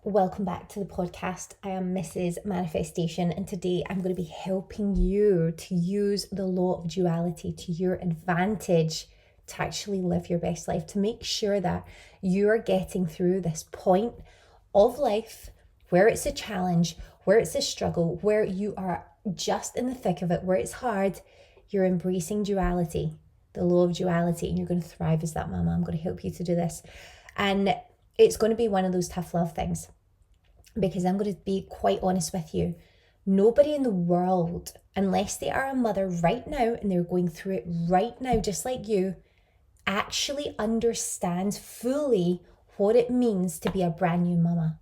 Welcome back to the podcast. I am Mrs. Manifestation, and today I'm going to be helping you to use the law of duality to your advantage to actually live your best life, to make sure that you're getting through this point of life where it's a challenge, where it's a struggle, where you are just in the thick of it, where it's hard. You're embracing duality, the law of duality, and you're going to thrive as that mama. I'm going to help you to do this. And it's going to be one of those tough love things, because I'm going to be quite honest with you. Nobody in the world, unless they are a mother right now and they're going through it right now, just like you, actually understands fully what it means to be a brand new mama.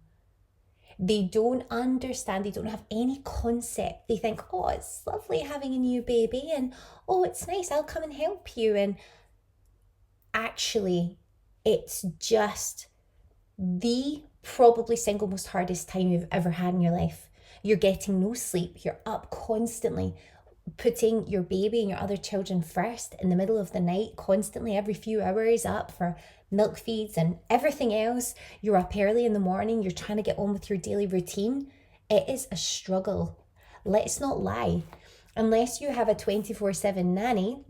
They don't understand, they don't have any concept. They think, oh, it's lovely having a new baby, and oh, it's nice, I'll come and help you. And actually, it's just the probably single most hardest time you've ever had in your life. You're getting no sleep. You're up constantly, putting your baby and your other children first in the middle of the night, constantly every few hours up for milk feeds and everything else. You're up early in the morning. You're trying to get on with your daily routine. It is a struggle. Let's not lie. Unless you have a 24/7 nanny,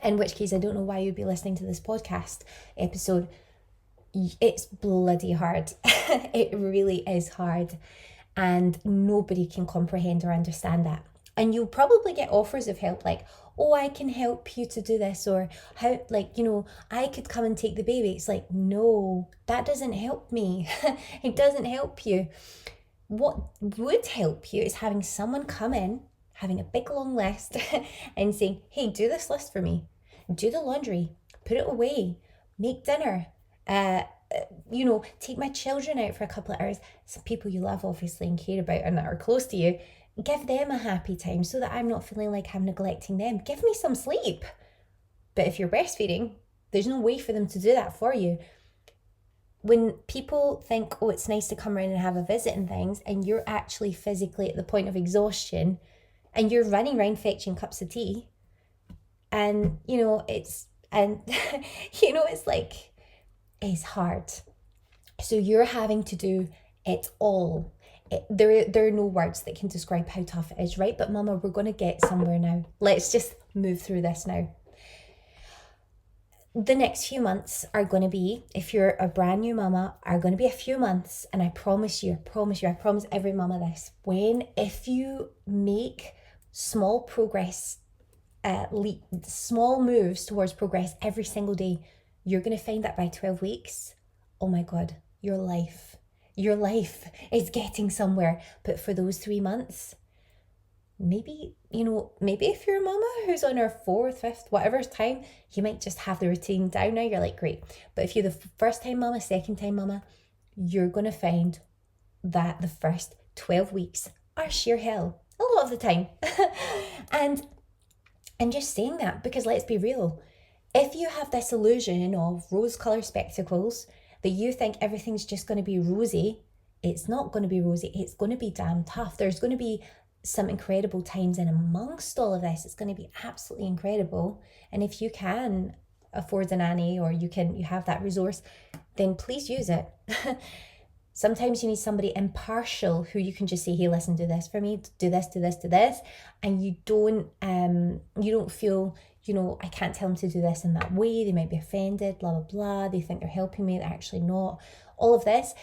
in which case I don't know why you'd be listening to this podcast episode. It's bloody hard. It really is hard. And nobody can comprehend or understand that. And you'll probably get offers of help like, oh, I can help you to do this, or how, I could come and take the baby. It's like, no, that doesn't help me. It doesn't help you. What would help you is having someone come in, having a big long list and saying, hey, do this list for me. Do the laundry, put it away, make dinner, take my children out for a couple of hours. Some people you love, obviously, and care about and that are close to you. Give them a happy time so that I'm not feeling like I'm neglecting them. Give me some sleep. But if you're breastfeeding, there's no way for them to do that for you. When people think, oh, it's nice to come around and have a visit and things, and you're actually physically at the point of exhaustion and you're running around fetching cups of tea, and, it's like, it's hard. So you're having to do it all. There are no words that can describe how tough it is, right? But mama, we're going to get somewhere now. Let's just move through this now. The next few months are going to be, if you're a brand new mama, are going to be a few months. And I promise every mama this. If you make small progress, small moves towards progress every single day, you're going to find that by 12 weeks, oh my God, your life is getting somewhere. But for those 3 months, maybe if you're a mama who's on her 4th, 5th, whatever time, you might just have the routine down now. You're like, great. But if you're the first time mama, second time mama, you're going to find that the first 12 weeks are sheer hell a lot of the time. And I'm just saying that because let's be real. If you have this illusion of rose-colored spectacles, that you think everything's just going to be rosy, it's not going to be rosy. It's going to be damn tough. There's going to be some incredible times in amongst all of this. It's going to be absolutely incredible. And if you can afford a nanny, or you have that resource, then please use it. Sometimes you need somebody impartial who you can just say, hey, listen, do this for me, do this, do this, do this. And you don't feel, I can't tell them to do this in that way. They might be offended, blah, blah, blah. They think they're helping me, they're actually not. All of this.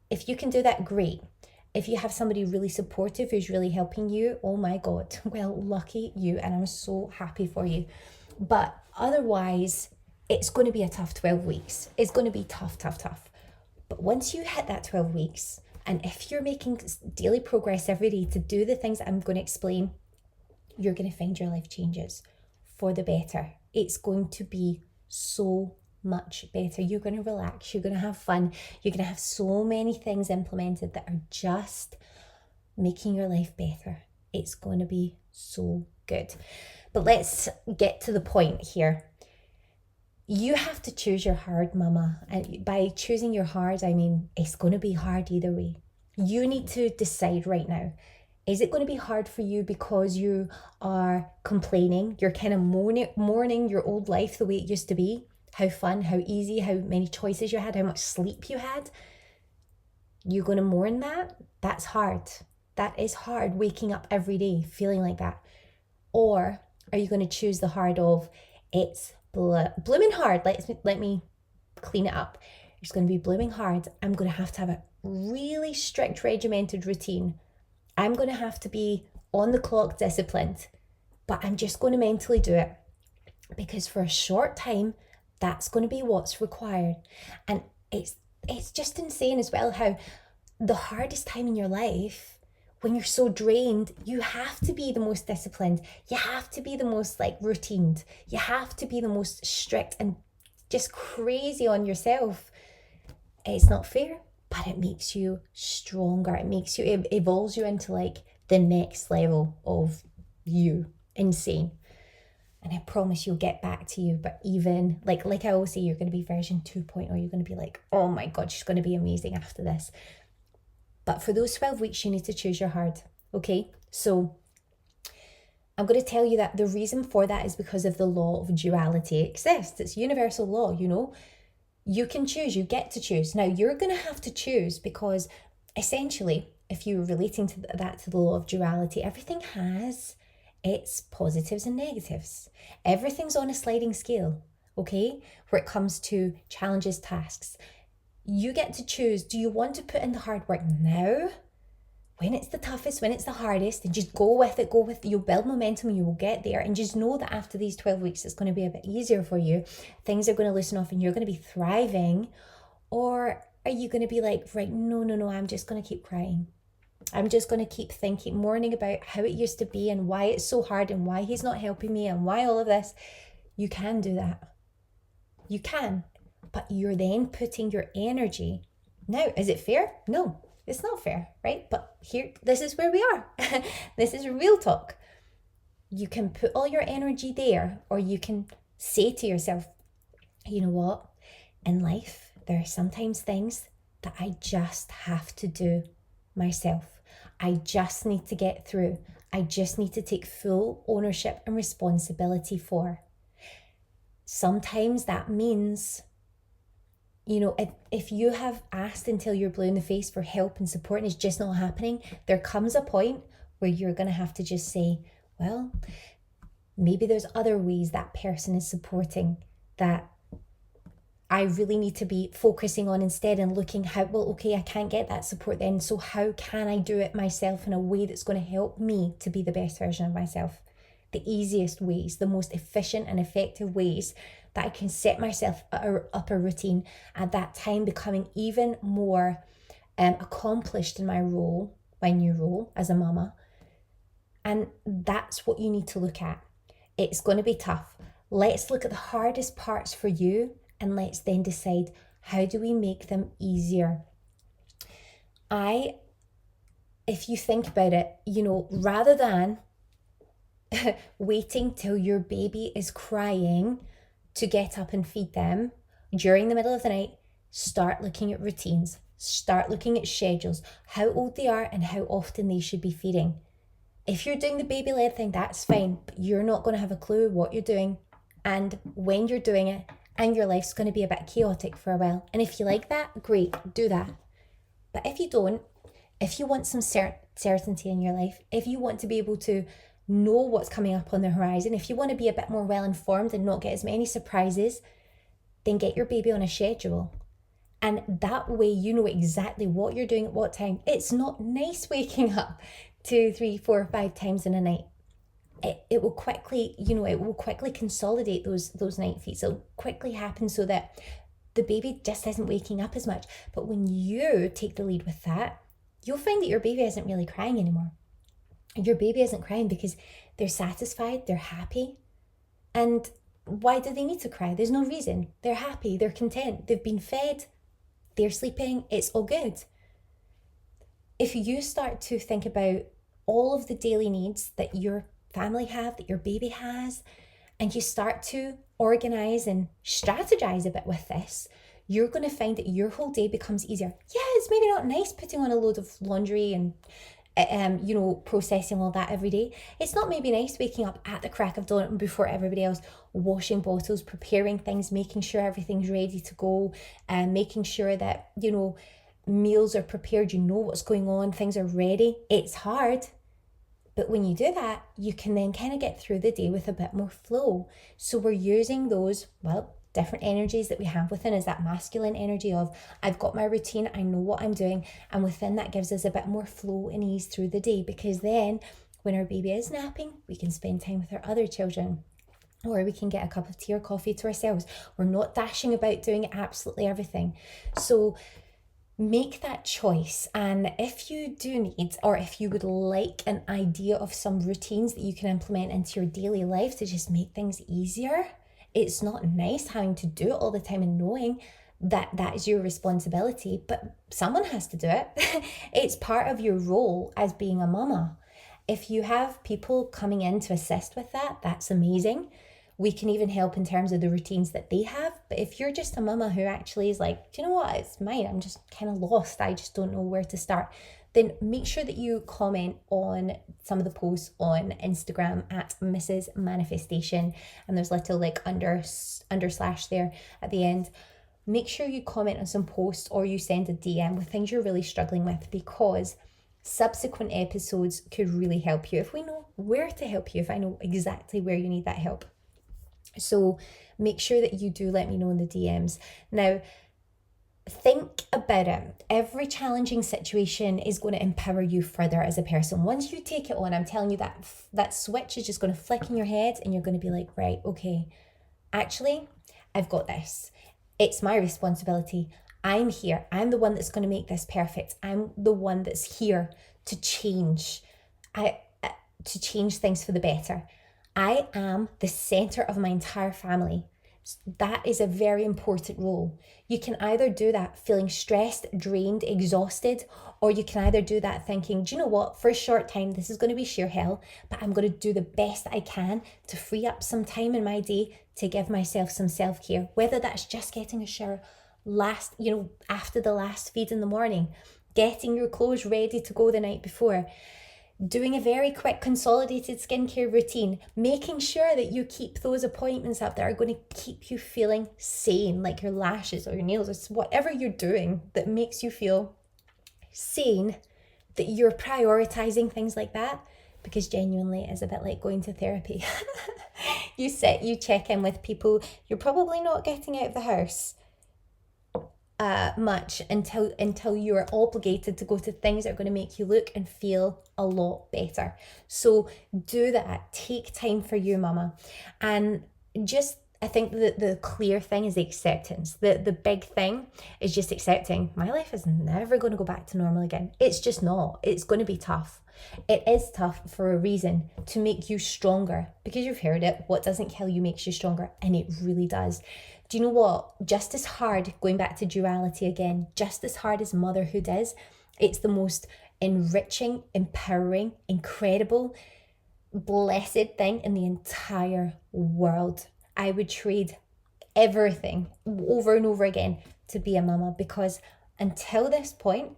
If you can do that, great. If you have somebody really supportive who's really helping you, oh my God, well, lucky you. And I'm so happy for you. But otherwise, it's going to be a tough 12 weeks. It's going to be tough. But once you hit that 12 weeks, and if you're making daily progress every day to do the things that I'm going to explain, you're going to find your life changes for the better. It's going to be so much better. You're going to relax. You're going to have fun. You're going to have so many things implemented that are just making your life better. It's going to be so good. But let's get to the point here. You have to choose your hard, mama. And by choosing your hard, I mean, it's going to be hard either way. You need to decide right now. Is it going to be hard for you because you are complaining? You're kind of mourning your old life the way it used to be? How fun, how easy, how many choices you had, how much sleep you had? You're going to mourn that? That's hard. That is hard, waking up every day feeling like that. Or are you going to choose the hard of, it's blooming hard, let me clean it up. It's going to be blooming hard. I'm going to have a really strict regimented routine. I'm going to have to be on the clock disciplined, but I'm just going to mentally do it, because for a short time, that's going to be what's required. And it's just insane as well how the hardest time in your life, when you're so drained, you have to be the most disciplined. You have to be the most routined. You have to be the most strict and just crazy on yourself. It's not fair, but it makes you stronger. It evolves you into the next level of you. Insane. And I promise you'll get back to you. But even like I always say, you're going to be version 2.0. You're going to be like, oh my God, she's going to be amazing after this. But for those 12 weeks, you need to choose your hard. Okay. So I'm going to tell you that the reason for that is because of the law of duality. It exists. It's universal law, You can choose. You get to choose. Now, you're going to have to choose because essentially, if you're relating to the law of duality, everything has its positives and negatives. Everything's on a sliding scale, okay? Where it comes to challenges, tasks. You get to choose, do you want to put in the hard work now, when it's the toughest, when it's the hardest, and just go with it, you'll build momentum, you will get there, and just know that after these 12 weeks, it's going to be a bit easier for you. Things are going to loosen off and you're going to be thriving. Or are you going to be like, right, no, I'm just going to keep crying. I'm just going to keep mourning about how it used to be and why it's so hard and why he's not helping me and why all of this. You can do that. You can. But you're then putting your energy. Now, is it fair? No, it's not fair, right? But this is where we are. This is real talk. You can put all your energy there, or you can say to yourself, you know what? In life, there are sometimes things that I just have to do myself. I just need to get through. I just need to take full ownership and responsibility for. Sometimes that means, if you have asked until you're blue in the face for help and support and it's just not happening, there comes a point where you're going to have to just say, well, maybe there's other ways that person is supporting that I really need to be focusing on instead, and looking how, I can't get that support then, so how can I do it myself in a way that's going to help me to be the best version of myself? The easiest ways, the most efficient and effective ways that I can set myself up a routine, at that time becoming even more accomplished in my new role as a mama. And that's what you need to look at. It's going to be tough. Let's look at the hardest parts for you, and let's then decide, how do we make them easier? If you think about it, rather than waiting till your baby is crying to get up and feed them during the middle of the night, start looking at routines, start looking at schedules, how old they are and how often they should be feeding. If you're doing the baby-led thing, that's fine, but you're not going to have a clue what you're doing and when you're doing it, and your life's going to be a bit chaotic for a while. And if you like that, great, do that. But if you don't, if you want some certainty in your life, if you want to be able to know what's coming up on the horizon, if you want to be a bit more well-informed and not get as many surprises, then get your baby on a schedule. And that way you know exactly what you're doing at what time. It's not nice waking up 2, 3, 4, 5 times in a night. It will quickly, consolidate those night feeds. It'll quickly happen so that the baby just isn't waking up as much. But when you take the lead with that, you'll find that your baby isn't really crying anymore. Your baby isn't crying because they're satisfied, they're happy. And why do they need to cry? There's no reason. They're happy, they're content, they've been fed, they're sleeping, it's all good. If you start to think about all of the daily needs that your family have, that your baby has, and you start to organize and strategize a bit with this, you're going to find that your whole day becomes easier. Yeah, it's maybe not nice putting on a load of laundry and processing all that every day. It's not maybe nice waking up at the crack of dawn before everybody else, washing bottles, preparing things, making sure everything's ready to go, and making sure that meals are prepared, you know what's going on, things are ready. It's hard. But when you do that, you can then kind of get through the day with a bit more flow. So we're using those, well, different energies that we have within is that masculine energy of, I've got my routine, I know what I'm doing. And within that gives us a bit more flow and ease through the day, because then when our baby is napping, we can spend time with our other children. Or we can get a cup of tea or coffee to ourselves. We're not dashing about doing absolutely everything. So make that choice. And if you do need, or if you would like an idea of some routines that you can implement into your daily life to just make things easier, it's not nice having to do it all the time and knowing that that is your responsibility, but someone has to do it. It's part of your role as being a mama. If you have people coming in to assist with that, that's amazing. We can even help in terms of the routines that they have. But if you're just a mama who actually is like, do you know what, it's mine, I'm just kind of lost, I just don't know where to start, then make sure that you comment on some of the posts on Instagram at Mrs. Manifestation, and there's little like under slash there at the end. Make sure you comment on some posts, or you send a DM with things you're really struggling with, because subsequent episodes could really help you if we know where to help you, if I know exactly where you need that help. So make sure that you do let me know in the DMs. Now, think about it. Every challenging situation is going to empower you further as a person. Once you take it on, I'm telling you that switch is just going to flick in your head, and you're going to be like, right, okay, actually, I've got this. It's my responsibility. I'm here. I'm the one that's going to make this perfect. I'm the one that's here to change, to change things for the better. I am the center of my entire family. That is a very important role. You can either do that feeling stressed, drained, exhausted, or you can either do that thinking, do you know what, for a short time, this is going to be sheer hell, but I'm going to do the best I can to free up some time in my day to give myself some self-care, whether that's just getting a shower after the last feed in the morning, getting your clothes ready to go the night before, doing a very quick consolidated skincare routine, making sure that you keep those appointments up that are going to keep you feeling sane, like your lashes or your nails or whatever you're doing that makes you feel sane, that you're prioritizing things like that, because genuinely it's a bit like going to therapy. You check in with people you're probably not getting out of the house much until you're obligated to go to things that are going to make you look and feel a lot better. So do that. Take time for you, mama. And just, I think that the clear thing is the acceptance. The big thing is just accepting my life is never going to go back to normal again. It's just not. It's going to be tough. It is tough for a reason, to make you stronger, because you've heard it, what doesn't kill you makes you stronger, and it really does. Do you know what? Just as hard, going back to duality again, just as hard as motherhood is, it's the most enriching, empowering, incredible, blessed thing in the entire world. I would trade everything over and over again to be a mama, because until this point,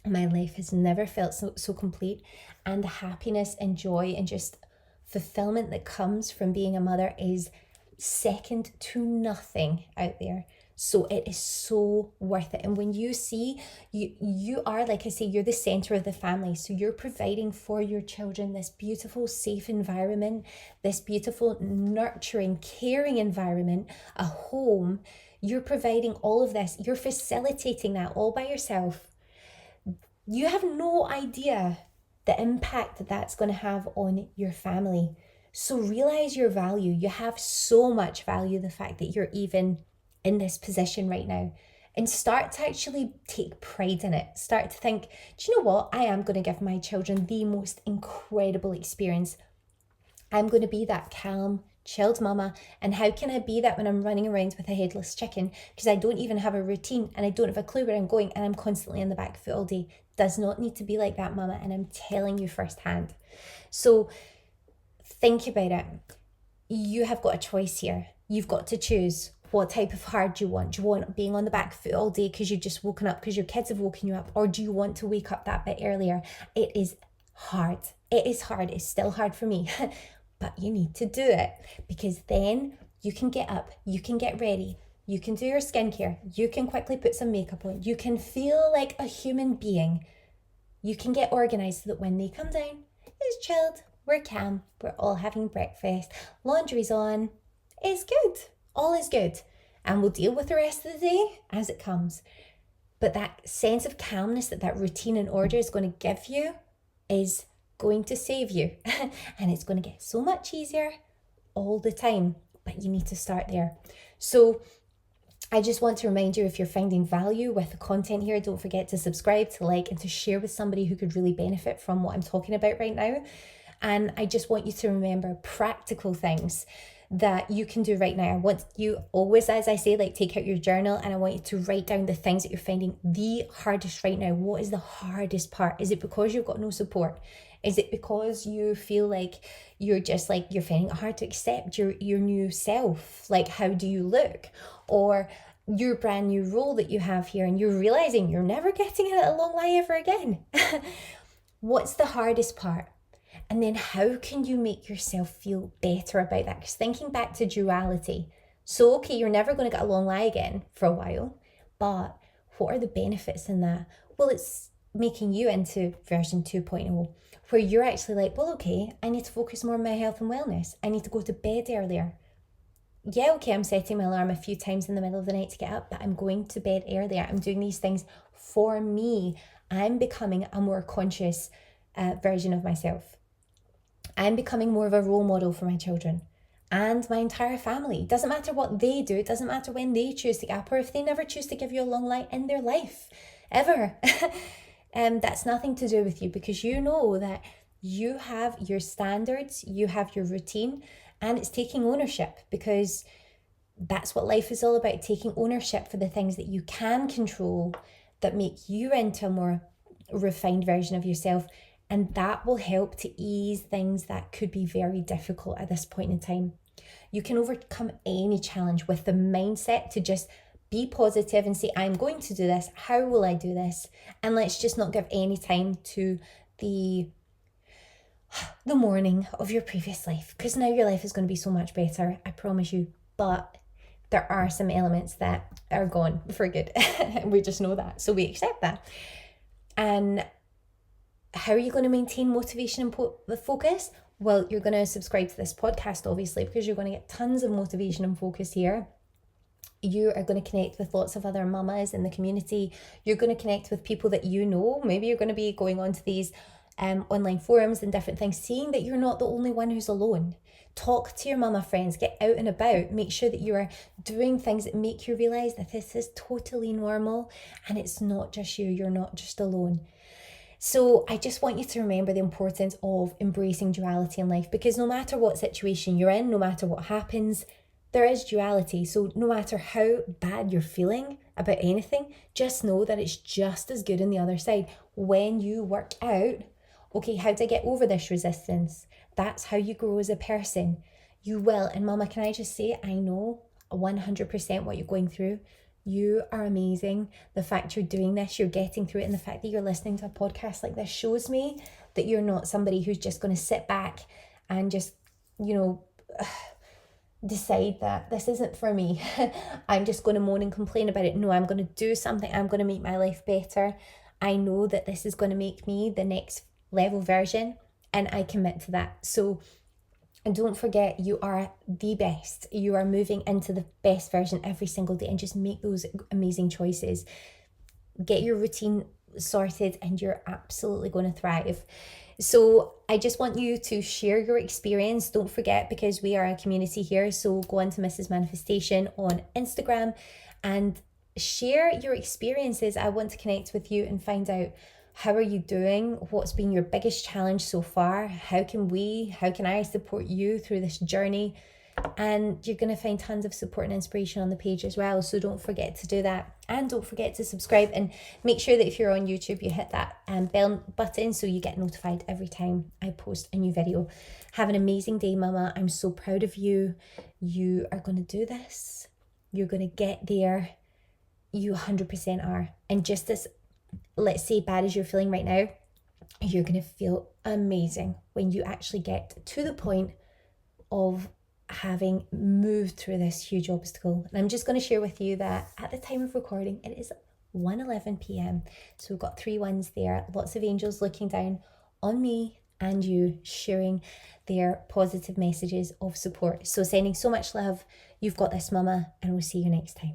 my life has never felt so complete, and the happiness and joy and just fulfillment that comes from being a mother is second to nothing out there. So it is so worth it. And when you see, you are, like I say, you're the center of the family. So you're providing for your children this beautiful, safe environment, this beautiful, nurturing, caring environment, a home. You're providing all of this. You're facilitating that all by yourself. You have no idea the impact that that's going to have on your family. So realize your value. You have so much value, the fact that you're even in this position right now, and start to actually take pride in it. Start to think, do you know what? I am going to give my children the most incredible experience. I'm going to be that calm, chilled mama. And how can I be that when I'm running around with a headless chicken? Because I don't even have a routine and I don't have a clue where I'm going, and I'm constantly on the back foot all day. Does not need to be like that, mama. And I'm telling you firsthand. So think about it. You have got a choice here. You've got to choose what type of hard you want. Do you want being on the back foot all day because you've just woken up because your kids have woken you up? Or do you want to wake up that bit earlier? It is hard. It is hard. It's still hard for me. But you need to do it, because then you can get up, you can get ready, You can do your skincare. You can quickly put some makeup on. You can feel like a human being. You can get organized so that when they come down, it's chilled, we're calm, we're all having breakfast, laundry's on, it's good, all is good. And we'll deal with the rest of the day as it comes. But that sense of calmness that routine and order is going to give you is going to save you. And it's going to get so much easier all the time. But you need to start there. So I just want to remind you, if you're finding value with the content here, don't forget to subscribe, to like, and to share with somebody who could really benefit from what I'm talking about right now. And I just want you to remember practical things that you can do right now. I want you always, as I say, like, take out your journal, and I want you to write down the things that you're finding the hardest right now. What is the hardest part? Is it because you've got no support? Is it because you feel like you're finding it hard to accept your new self? Like, how do you look? Or your brand new role that you have here, and you're realizing you're never getting it at a long lie ever again. What's the hardest part? And then how can you make yourself feel better about that? Because thinking back to duality, so okay, you're never going to get a long lie again for a while, but what are the benefits in that? Well, it's making you into version 2.0, where you're actually like, well, okay, I need to focus more on my health and wellness. I need to go to bed earlier. Yeah, okay, I'm setting my alarm a few times in the middle of the night to get up, but I'm going to bed earlier. I'm doing these things for me. I'm becoming a more conscious version of myself. I'm becoming more of a role model for my children and my entire family. It doesn't matter what they do. It doesn't matter when they choose to get up, or if they never choose to give you a long lie in their life, ever. That's nothing to do with you, because you know that you have your standards, you have your routine, and it's taking ownership, because that's what life is all about, taking ownership for the things that you can control that make you into a more refined version of yourself. And that will help to ease things that could be very difficult at this point in time. You can overcome any challenge with the mindset to just be positive and say, I'm going to do this. How will I do this? And let's just not give any time to the morning of your previous life, because now your life is going to be so much better, I promise you. But there are some elements that are gone for good. We just know that. So we accept that. And how are you going to maintain motivation and focus? Well, you're going to subscribe to this podcast, obviously, because you're going to get tons of motivation and focus here. You are going to connect with lots of other mamas in the community. You're going to connect with people that you know. Maybe you're going to be going on to these online forums and different things, seeing that you're not the only one who's alone. Talk to your mama friends, get out and about, make sure that you are doing things that make you realize that this is totally normal and it's not just you, you're not just alone. So I just want you to remember the importance of embracing duality in life, because no matter what situation you're in, no matter what happens, there is duality. So no matter how bad you're feeling about anything, just know that it's just as good on the other side. When you work out, okay, how do I get over this resistance? That's how you grow as a person. You will. And mama, can I just say, I know 100% what you're going through. You are amazing. The fact you're doing this, you're getting through it, and the fact that you're listening to a podcast like this shows me that you're not somebody who's just going to sit back and just, decide that this isn't for me. I'm just going to moan and complain about it. No, I'm going to do something. I'm going to make my life better. I know that this is going to make me the next level version, and I commit to that. So and don't forget, you are the best. You are moving into the best version every single day, and just make those amazing choices. Get your routine sorted and you're absolutely going to thrive. So I just want you to share your experience. Don't forget, because we are a community here. So go on to Mrs. Manifestation on Instagram and share your experiences. I want to connect with you and find out, how are you doing? What's been your biggest challenge so far? How can I support you through this journey? And you're going to find tons of support and inspiration on the page as well. So don't forget to do that. And don't forget to subscribe, and make sure that if you're on YouTube, you hit that bell button so you get notified every time I post a new video. Have an amazing day, mama. I'm so proud of you. You are going to do this. You're going to get there. You 100% are. And just as, let's say, bad as you're feeling right now, you're going to feel amazing when you actually get to the point of having moved through this huge obstacle. And I'm just going to share with you that at the time of recording, it is 1:11 p.m. So we've got 3 ones there, lots of angels looking down on me and you, sharing their positive messages of support. So sending so much love. You've got this, mama, and we'll see you next time.